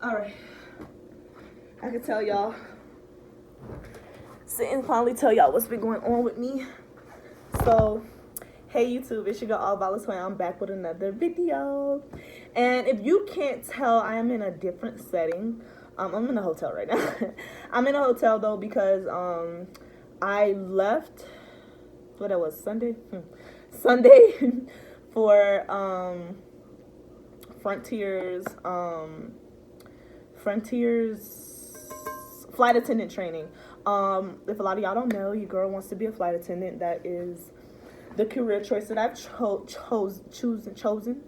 Alright. I can tell y'all. Sit and finally tell y'all what's been going on with me. So, hey YouTube, it's your girl All About Latoya. I'm back with another video. And if you can't tell, I am in a different setting. I'm in a hotel right now. I'm in a hotel though because I left Sunday for Frontier's flight attendant training. If a lot of y'all don't know, your girl wants to be a flight attendant. That is the career choice that I've chosen.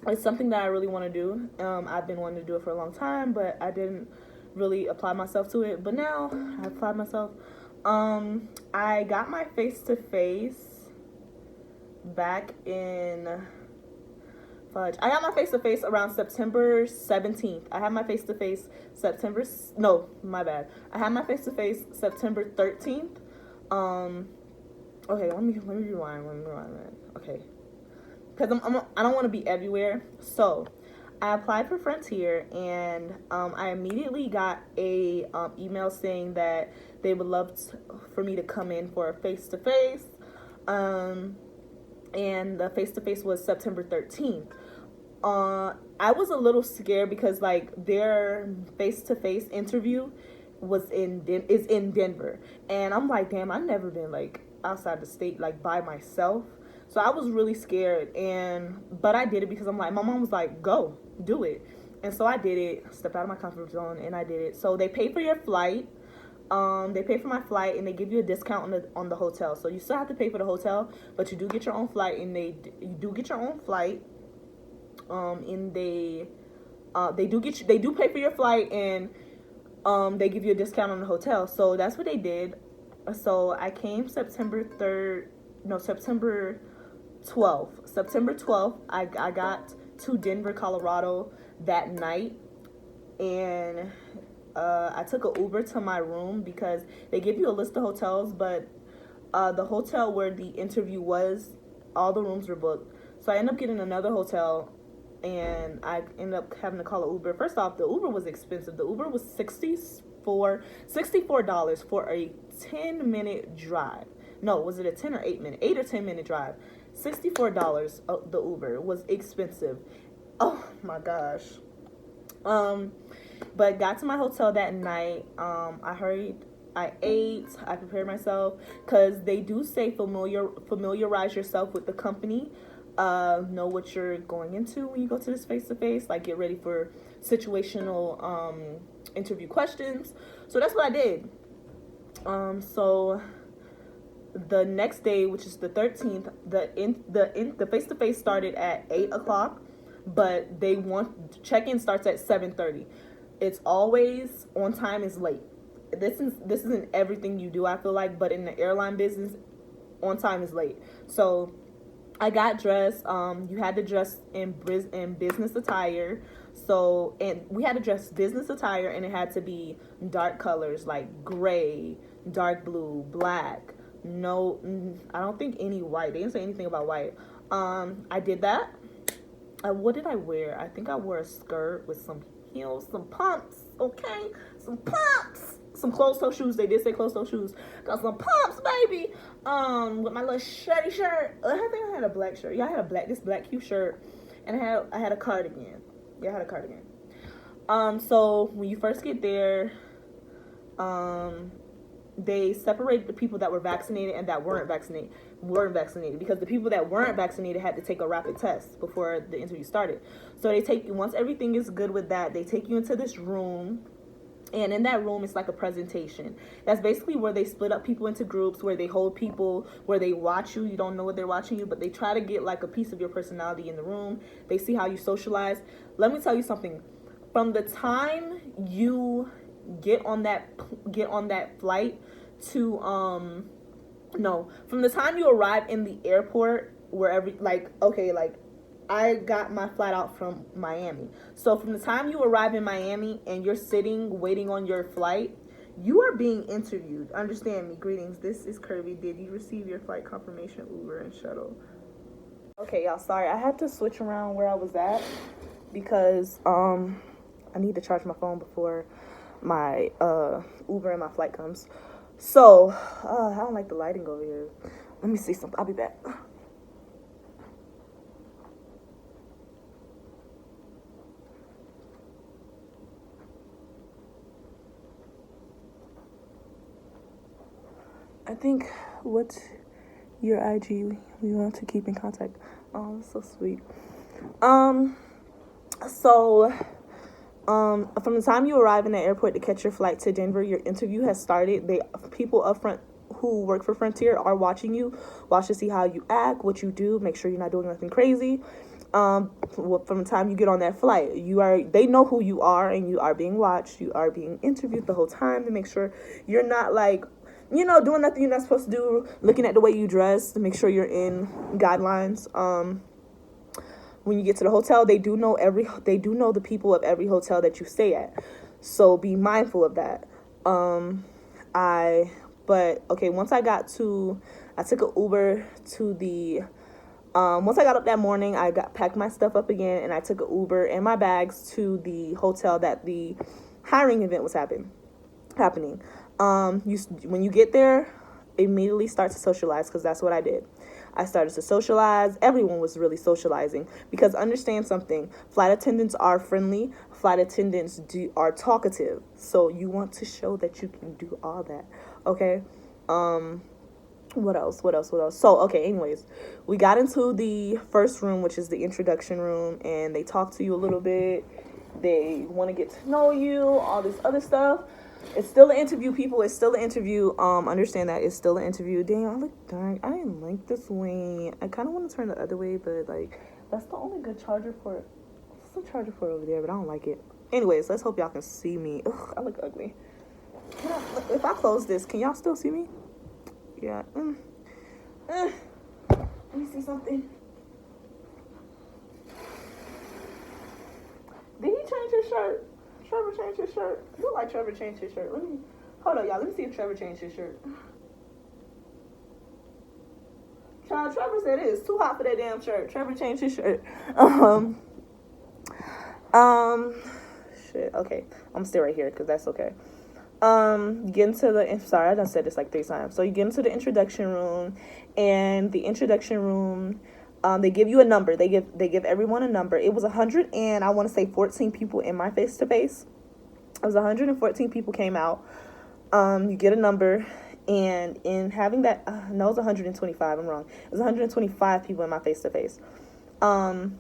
It's something that I really want to do. I've been wanting to do it for a long time, but I didn't really apply myself to it. But now I applied myself. I got my face-to-face back in I got my face-to-face around September 17th. I had my face-to-face I had my face-to-face September 13th. Okay, let me rewind. Okay. Because I don't want to be everywhere. So, I applied for Frontier, and I immediately got a email saying that they would love for me to come in for a face-to-face. And the face-to-face was September 13th. I was a little scared because like their face-to-face interview is in Denver, and I'm like, damn, I've never been like outside the state like by myself, so I was really scared. But I did it because I'm like, my mom was like, go do it, and so I did it. Stepped out of my comfort zone and I did it. So they pay for your flight. They pay for my flight and they give you a discount on the hotel. So you still have to pay for the hotel, but you do get your own flight, and you do get your own flight. And they do pay for your flight, and they give you a discount on the hotel. So that's what they did. So I came September 12th. I got to Denver, Colorado that night, and I took an Uber to my room because they give you a list of hotels, but the hotel where the interview was, all the rooms were booked. So I ended up getting another hotel, and I ended up having to call an Uber. First off, the Uber was expensive. The Uber was $64 for a 10-minute drive. No, was it a 10 or 8 minute? 8 or 10 minute drive. $64. The Uber was expensive. Oh my gosh. But got to my hotel that night. I ate, I prepared myself, because they do say familiarize yourself with the company. Know what you're going into when you go to this face-to-face. Like, get ready for situational interview questions. So that's what I did. So the next day, which is the 13th, the face-to-face started at 8 o'clock, but check-in starts at 7:30. It's always on time is late. This isn't everything you do, I feel like, but in the airline business, on time is late. So I got dressed. You had to dress in business attire. So, and we had to dress business attire, and it had to be dark colors like gray, dark blue, black. No, I don't think any white. They didn't say anything about white. I did that. What did I wear? I think I wore a skirt with some heels, some pumps. Okay, some pumps. Some closed-toe shoes. They did say closed-toe shoes. Got some pumps, baby. With my little shirty shirt. I think I had a black shirt. Yeah, I had this black cute shirt, and I had a cardigan. Yeah, I had a cardigan. So when you first get there, they separated the people that were vaccinated and that weren't vaccinated because the people that weren't vaccinated had to take a rapid test before the interview started. So they take you, once everything is good with that, they take you into this room. And in that room, it's like a presentation. That's basically where they split up people into groups, where they hold people, where they watch you. You don't know what they're watching you, but they try to get like a piece of your personality in the room. They see how you socialize. Let me tell you something. From the time you get on that flight to from the time you arrive in the airport, wherever, I got my flight out from Miami. So from the time you arrive in Miami and you're sitting waiting on your flight, you are being interviewed. Understand me. Greetings. This is Kirby. Did you receive your flight confirmation, Uber and shuttle? Okay, y'all. Sorry, I had to switch around where I was at because I need to charge my phone before my Uber and my flight comes. So I don't like the lighting over here. Let me see something. I'll be back. I think what's your IG? We want to keep in contact. Oh, that's so sweet. So from the time you arrive in the airport to catch your flight to Denver, your interview has started. People up front who work for Frontier are watching you, watch to see how you act, what you do, make sure you're not doing nothing crazy. From the time you get on that flight, they know who you are, and you are being watched. You are being interviewed the whole time to make sure you're not like, doing nothing you're not supposed to do, looking at the way you dress to make sure you're in guidelines. When you get to the hotel, they do know the people of every hotel that you stay at. So be mindful of that. Once I took an Uber to the, once I got up that morning, packed my stuff up again, and I took an Uber and my bags to the hotel that the hiring event was happening. When you get there, immediately start to socialize, because that's what I did. I started to socialize. Everyone was really socializing, because understand something. Flight attendants are friendly. Flight attendants are talkative. So you want to show that you can do all that. Okay. What else? So, okay, anyways, we got into the first room, which is the introduction room, and they talk to you a little bit. They want to get to know you, all this other stuff. It's still an interview, people. It's still an interview. Understand that it's still an interview. Damn, I look dark. I didn't like this way. I kind of want to turn the other way, but like, that's the only good charger for it. There's a charger for it over there, but I don't like it. Anyways, let's hope y'all can see me. Ugh, I look ugly. If I close this, can y'all still see me? Yeah. Let me see something. Did he change his shirt? Trevor changed his shirt. I feel like Trevor changed his shirt. Hold on, y'all. Let me see if Trevor changed his shirt. Trevor said it is too hot for that damn shirt. Trevor changed his shirt. Shit. Okay, I'm still right here because that's okay. Get into the. Sorry, I done said this like 3 times. So you get into the introduction room, and the introduction room. They give you a number. They give everyone a number. It was 100 and I want to say 14 people in my face-to-face. It was 114 people came out. You get a number, and in having that, no, it was 125. I'm wrong. It was 125 people in my face-to-face. I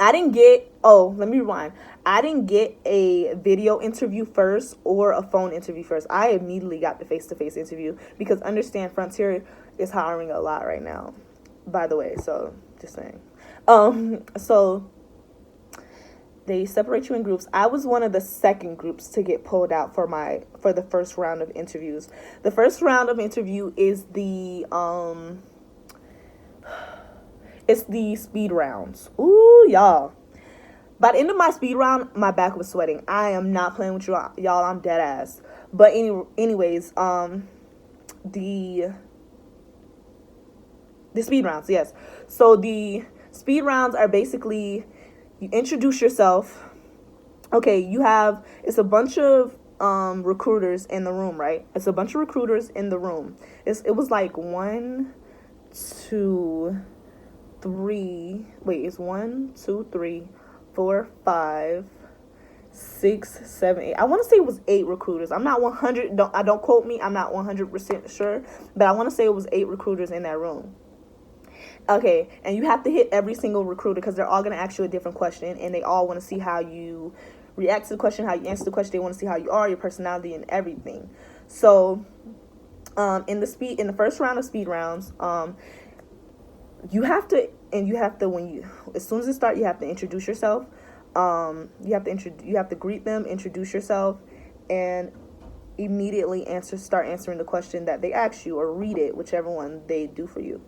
didn't get. Oh, let me rewind. I didn't get a video interview first or a phone interview first. I immediately got the face-to-face interview, because understand, Frontier is hiring a lot right now. By the way, so just saying. So they separate you in groups. I was one of the second groups to get pulled out for the first round of interviews. The first round of interview is the it's the speed rounds. Ooh, y'all. By the end of my speed round, my back was sweating. I am not playing with y'all. I'm dead ass. But anyways, the speed rounds, yes. So the speed rounds are basically, you introduce yourself. Okay, it's a bunch of recruiters in the room, right? It's a bunch of recruiters in the room. It was like 1, 2, 3. Wait, it's 1, 2, 3, 4, 5, 6, 7, 8. I want to say it was 8 recruiters. I'm not 100. Don't quote me. I'm not 100% sure, but I want to say it was 8 recruiters in that room. Okay, and you have to hit every single recruiter, because they're all going to ask you a different question, and they all want to see how you react to the question, how you answer the question. They want to see how you are, your personality, and everything. So, in the first round of speed rounds, you have to, as soon as it starts, you have to introduce yourself. You have to greet them, introduce yourself, and immediately start answering the question that they ask you, or read it, whichever one they do for you.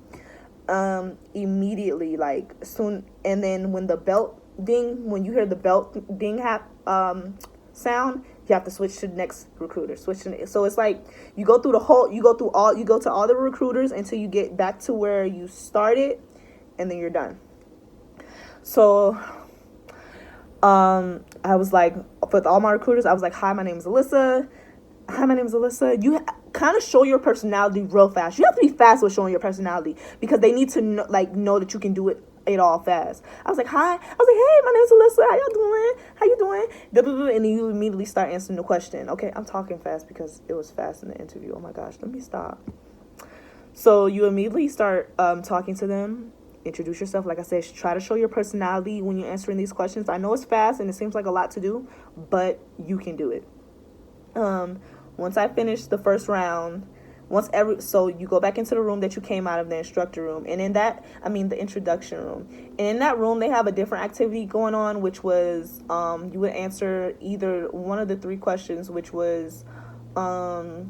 Immediately, like soon, and then when you hear the belt ding sound, you have to switch to the next recruiter. So it's like you go to all the recruiters until you get back to where you started, and then you're done. So I was like, with all my recruiters, I was like, hi, my name is Alyssa. Hi, my name is Alyssa. You kind of show your personality real fast. You have to be fast with showing your personality because they need to know that you can do it all fast. I was like, hi. I was like, hey, my name's Alyssa. How y'all doing? How you doing? And then you immediately start answering the question. Okay, I'm talking fast because it was fast in the interview. Oh my gosh, let me stop. So you immediately start talking to them. Introduce yourself. Like I said, try to show your personality when you're answering these questions. I know it's fast and it seems like a lot to do, but you can do it. Once I finished the first round, so you go back into the room that you came out of, the instructor room, and in that, the introduction room, and in that room they have a different activity going on, which was you would answer either one of the three questions, which was where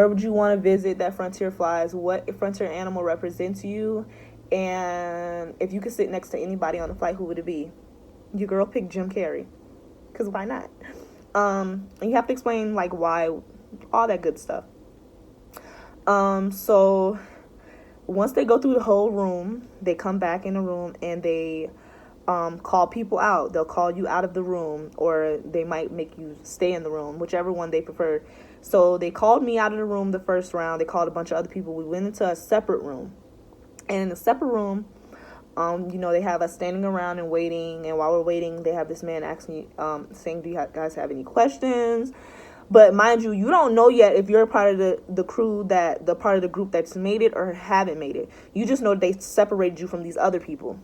would you want to visit that frontier flies, what frontier animal represents you, and if you could sit next to anybody on the flight, who would it be? Your girl picked Jim Carrey, because why not? And you have to explain like why, all that good stuff. So once they go through the whole room, they come back in the room and they call people out. They'll call you out of the room, or they might make you stay in the room, whichever one they prefer. So they called me out of the room the first round. They called a bunch of other people. We went into a separate room, and in the separate room, they have us standing around and waiting. And while we're waiting, they have this man asking, saying, do you guys have any questions? But mind you, you don't know yet if you're a part of the crew, the part of the group that's made it or haven't made it. You just know they separated you from these other people.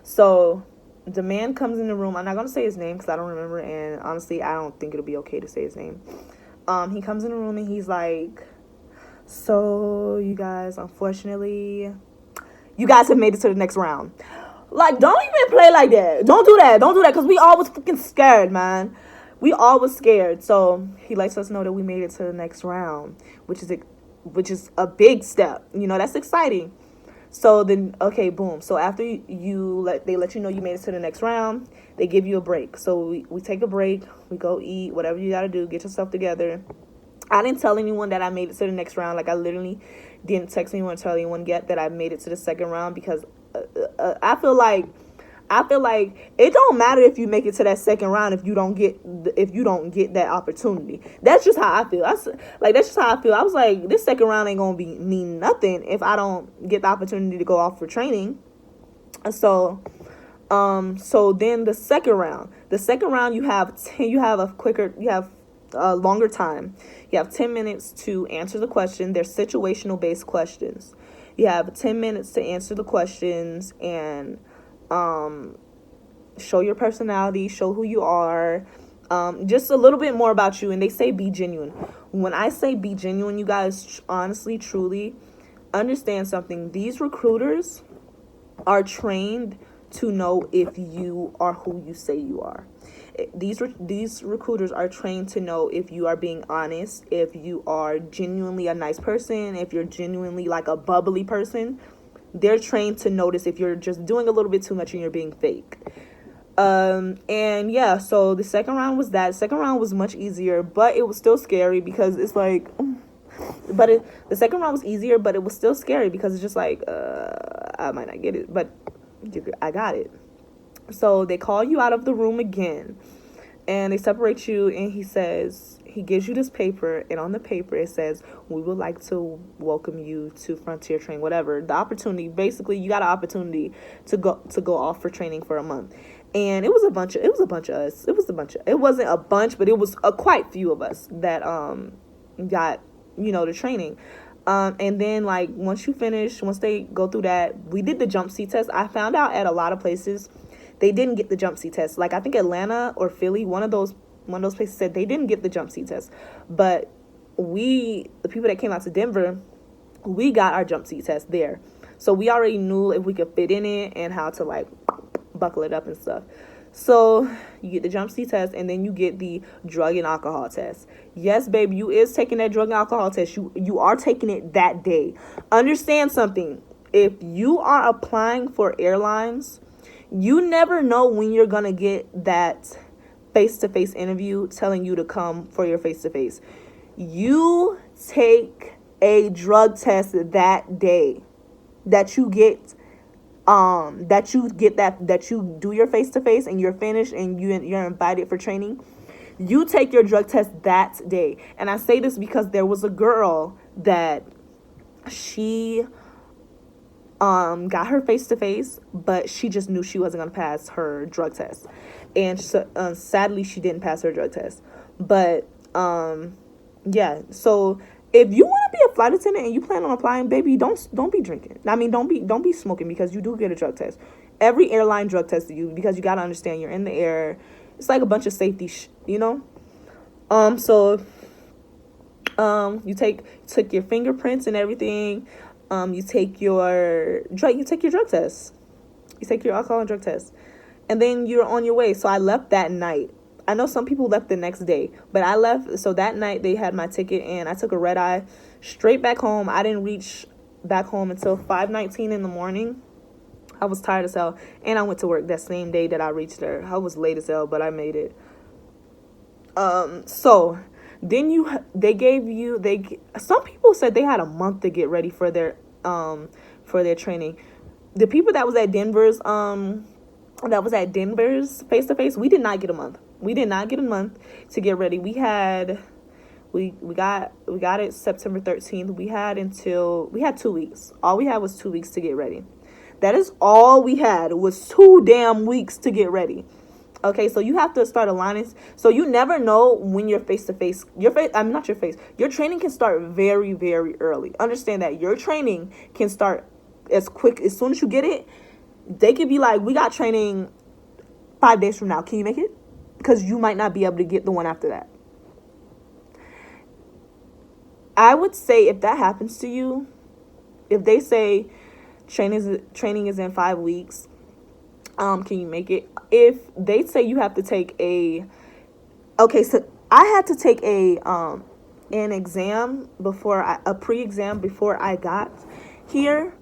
So the man comes in the room. I'm not going to say his name because I don't remember. And honestly, I don't think it'll be okay to say his name. He comes in the room and he's like, so you guys, unfortunately, you guys have made it to the next round. Like, don't even play like that. Don't do that. Because we all was freaking scared, man. We all was scared. So he lets us know that we made it to the next round, which is a big step. That's exciting. So then, okay, boom. So after they let you know you made it to the next round, they give you a break. So we take a break. We go eat, whatever you got to do, get yourself together. I didn't tell anyone that I made it to the next round. Like, I literally didn't text anyone or tell anyone yet that I made it to the second round, because I feel like it don't matter if you make it to that second round if you don't get that opportunity. That's just how I feel. That's just how I feel. I was like, this second round ain't gonna mean nothing if I don't get the opportunity to go off for training. So then the second round you have a longer time. You have 10 minutes to answer the question. They're situational based questions. You have 10 minutes to answer the questions and show your personality, show who you are, just a little bit more about you. And they say be genuine. When I say be genuine, you guys honestly, truly understand something. These recruiters are trained to know if you are who you say you are. These recruiters are trained to know if you are being honest, if you are genuinely a nice person, if you're genuinely like a bubbly person. They're trained to notice if you're just doing a little bit too much and you're being fake. And yeah, so the second round was that. The second round was much easier, but it was still scary because it's like, the second round was easier, but it was still scary because it's just like, I might not get it, but I got it. So they call you out of the room again and they separate you, and he gives you this paper, and on the paper it says, we would like to welcome you to Frontier Training, whatever. The opportunity, basically you got an opportunity to go off for training for a month. And it was a bunch of us. It wasn't a bunch, but it was quite few of us that got, the training. And then like once they go through that, we did the jump seat test. I found out at a lot of places they didn't get the jump seat test. Like I think Atlanta or Philly, one of those places said they didn't get the jump seat test. But the people that came out to Denver, we got our jump seat test there. So we already knew if we could fit in it and how to like buckle it up and stuff. So you get the jump seat test, and then you get the drug and alcohol test. Yes, baby, you is taking that drug and alcohol test. You are taking it that day. Understand something. If you are applying for airlines, you never know when you're going to get that face-to-face interview telling you to come for your face-to-face. You take a drug test that day that you get that you get that you do your face to face and you're finished and you're invited for training, you take your drug test that day. And I say this because there was a girl that she got her face to face, but she just knew she wasn't gonna pass her drug test, and so, sadly she didn't pass her drug test. But yeah, so if you want to be a flight attendant and you plan on applying, baby, don't be drinking. I mean, don't be smoking, because you do get a drug test. Every airline drug tests you, because you gotta understand you're in the air. It's like a bunch of safety, you know. So you took your fingerprints and everything. You take your drug test. You take your alcohol and drug test, and then you're on your way. So I left that night. I know some people left the next day, but I left. So that night they had my ticket, and I took a red eye straight back home. I didn't reach back home until 5:19 in the morning. I was tired as hell, and I went to work that same day that I reached there. I was late as hell, but I made it. So then some people said they had a month to get ready for their training. The people that was at Denver's face to face, we did not get a month. We did not get a month to get ready. We got it September 13th. We had 2 weeks. All we had was 2 weeks to get ready. That is all we had, was 2 damn weeks to get ready. Okay, so you have to start aligning. So you never know when you're face to face. Your training can start very, very early. Understand that your training can start as soon as you get it. They could be like, we got training 5 days from now. Can you make it? Because you might not be able to get the one after that. I would say if that happens to you, if they say training is in 5 weeks, can you make it? If they say you have to take so I had to take an exam a pre-exam before I got here,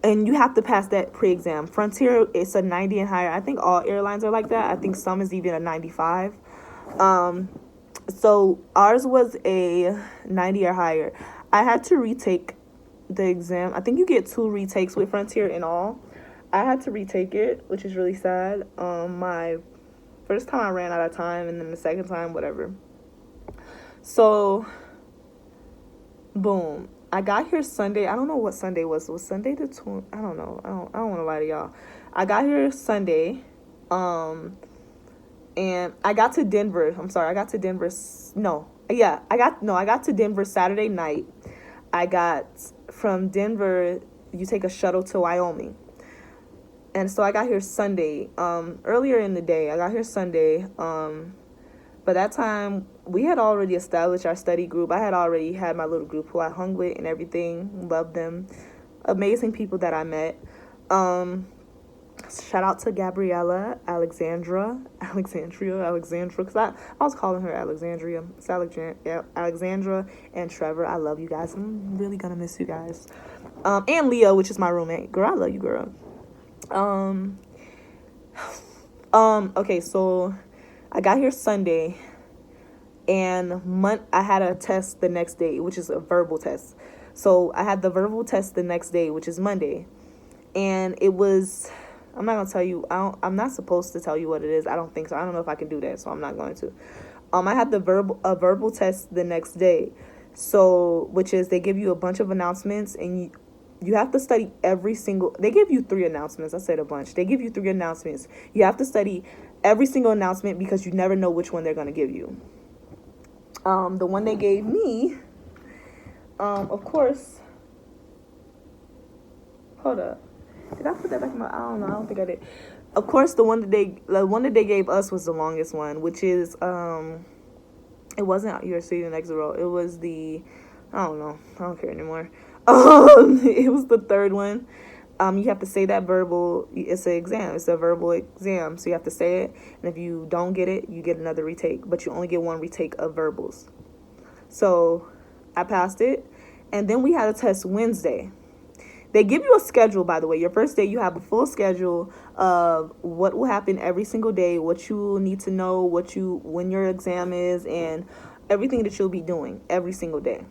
and you have to pass that pre-exam. Frontier, it's a 90 and higher. I think all airlines are like that. I think some is even a 95. So ours was a 90 or higher. I had to retake the exam. I think you get 2 retakes with Frontier in all. I had to retake it, which is really sad. My first time I ran out of time, and then the second time, whatever. So, boom. I got here Sunday. I don't know what Sunday was. Was Sunday the 20th? I don't know. I don't want to lie to y'all. I got here Sunday. And I got to Denver. I'm sorry. I got to Denver. I got to Denver Saturday night. I got from Denver, you take a shuttle to Wyoming. And so I got here Sunday, earlier in the day. I got here Sunday. But that time, we had already established our study group. I had already had my little group who I hung with and everything. Loved them. Amazing people that I met. Shout out to Gabriella, Alexandra, because I was calling her Alexandria. It's Alexandra and Trevor. I love you guys. I'm really gonna miss you guys. And Leah, which is my roommate. Girl, I love you, girl. Okay, so I got here Sunday, and I had a test the next day, which is a verbal test. So I had the verbal test the next day, which is Monday, and it was, I'm not gonna tell you, I'm not supposed to tell you what it is. I don't think so. I don't know if I can do that, so I'm not going to. I had a verbal test the next day, so, which is, they give you a bunch of announcements, and you have to study they give you 3 announcements. I said a bunch. They give you 3 announcements. You have to study every single announcement, because you never know which one they're going to give you. The one they gave me, of course, hold up. Did I put that back in I don't know. I don't think I did. Of course, the one that they gave us was the longest one, which is, it wasn't your seat in next row. It was I don't know. I don't care anymore. It was the 3rd one. You have to say that verbal. It's an exam. It's a verbal exam, so you have to say it. And if you don't get it, you get another retake. But you only get 1 retake of verbals. So I passed it, and then we had a test Wednesday. They give you a schedule, by the way. Your first day, you have a full schedule of what will happen every single day, what you need to know, when your exam is, and everything that you'll be doing every single day.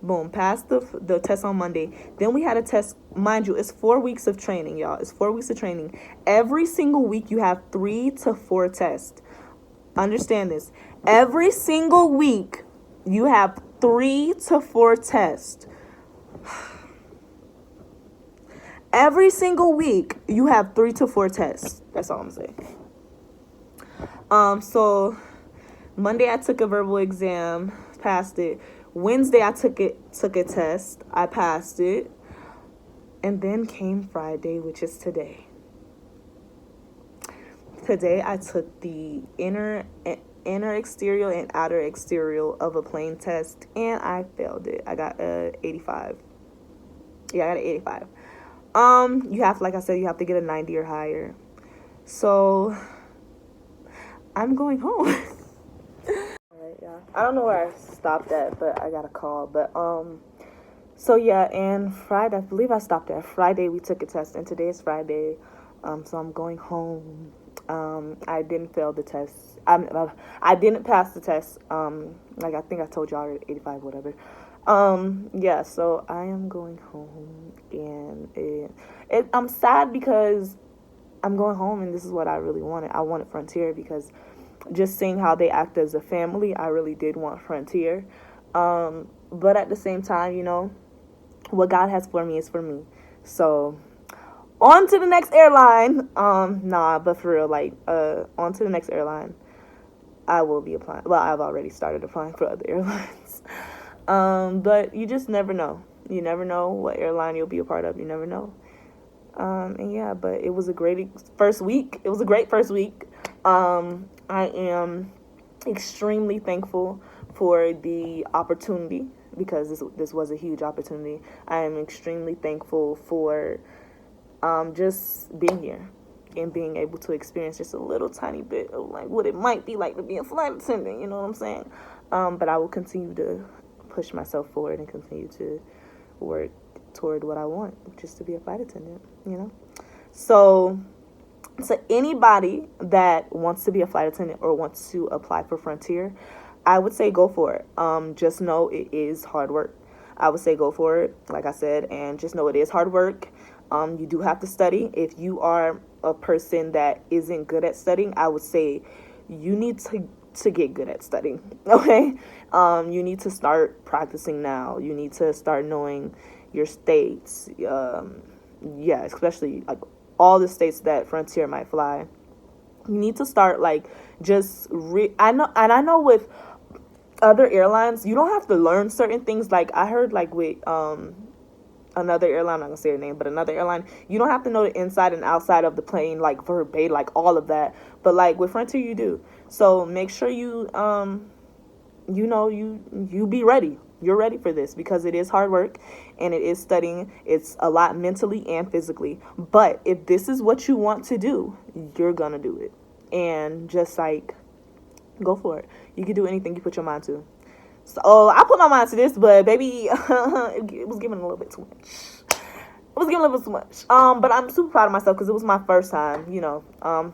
Boom, passed the test on Monday. Then we had a test. Mind you, it's 4 weeks of training, y'all. It's 4 weeks of training. Every single week you have 3 to 4 tests. Understand this. Every single week you have 3 to 4 tests. Every single week you have 3 to 4 tests. That's all I'm saying. So Monday I took a verbal exam, passed it. Wednesday I took a test, I passed it. And then came Friday, which is today. Today I took the inner exterior and outer exterior of a plane test, and I failed it. I got a 85. Yeah, I got an 85. You have, like I said, you have to get a 90 or higher. So I'm going home. Yeah, I don't know where I stopped at, but I got a call. But so yeah, and Friday, I believe I stopped at Friday. We took a test, and today is Friday. So I'm going home. I didn't fail the test. I didn't pass the test. Like I think I told y'all already, 85, whatever. Yeah. So I am going home, and I'm sad because I'm going home, and this is what I really wanted. I wanted Frontier because just seeing how they act as a family, I really did want Frontier. But at the same time, you know, what God has for me is for me. So on to the next airline. But for real, like, on to the next airline. I will be applying. Well, I've already started applying for other airlines. But you just never know. You never know what airline you'll be a part of. You never know. And yeah, but it was a great first week. It was a great first week. I am extremely thankful for the opportunity because this was a huge opportunity. I am extremely thankful for just being here and being able to experience just a little tiny bit of like what it might be like to be a flight attendant, you know what I'm saying? But I will continue to push myself forward and continue to work toward what I want, which is to be a flight attendant, you know? So anybody that wants to be a flight attendant or wants to apply for Frontier, I would say go for it. Just know it is hard work. I would say go for it, like I said, and just know it is hard work. You do have to study. If you are a person that isn't good at studying, I would say you need to get good at studying, okay? You need to start practicing now. You need to start knowing your states. Yeah, especially like all the states that Frontier might fly. You need to start like just I know with other airlines you don't have to learn certain things. Like I heard like with another airline, I'm not gonna say the name, but another airline, you don't have to know the inside and outside of the plane like verbatim, like all of that. But like with Frontier you do. So make sure you you be ready. You're ready for this because it is hard work and it is studying. It's a lot mentally and physically. But if this is what you want to do, you're going to do it. And just like, go for it. You can do anything you put your mind to. So I put my mind to this, but baby, it was giving a little bit too much. It was giving a little bit too much. But I'm super proud of myself because it was my first time, you know.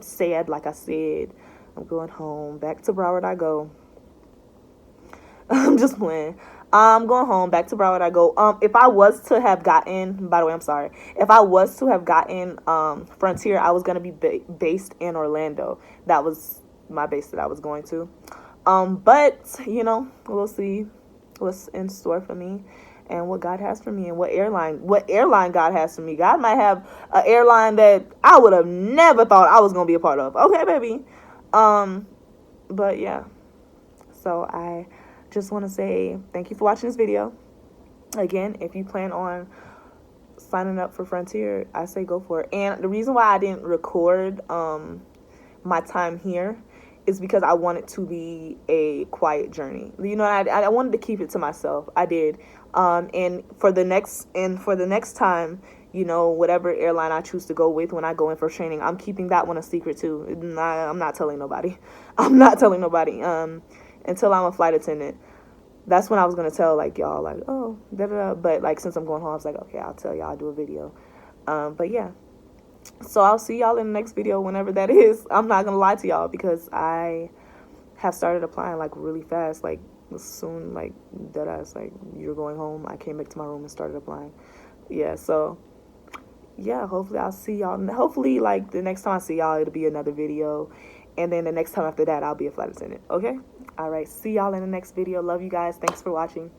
Sad, like I said, I'm going home. Back to Broward I go. I'm just playing. I'm going home. Back to Broward I go. If I was to have gotten, by the way, I'm sorry. If I was to have gotten Frontier, I was going to be based in Orlando. That was my base that I was going to. But, you know, we'll see what's in store for me and what God has for me and what airline God has for me. God might have an airline that I would have never thought I was going to be a part of. Okay, baby. But yeah. So I just want to say thank you for watching this video. Again, if you plan on signing up for Frontier, I say go for it. And the reason why I didn't record my time here is because I want it to be a quiet journey. You know, I wanted to keep it to myself. I did. And for the next time, you know, whatever airline I choose to go with when I go in for training, I'm keeping that one a secret too. I'm not telling nobody. I'm not telling nobody. Until I'm a flight attendant. That's when I was going to tell, like, y'all, like, oh, da-da-da. But, like, since I'm going home, I was like, okay, I'll tell y'all, I'll do a video. But, yeah. So, I'll see y'all in the next video whenever that is. I'm not going to lie to y'all because I have started applying, like, really fast. Like, soon, like, that I was like, you're going home. I came back to my room and started applying. Yeah, so, yeah, hopefully I'll see y'all. Hopefully, like, the next time I see y'all, it'll be another video. And then the next time after that, I'll be a flight attendant. Okay? All right. See y'all in the next video. Love you guys. Thanks for watching.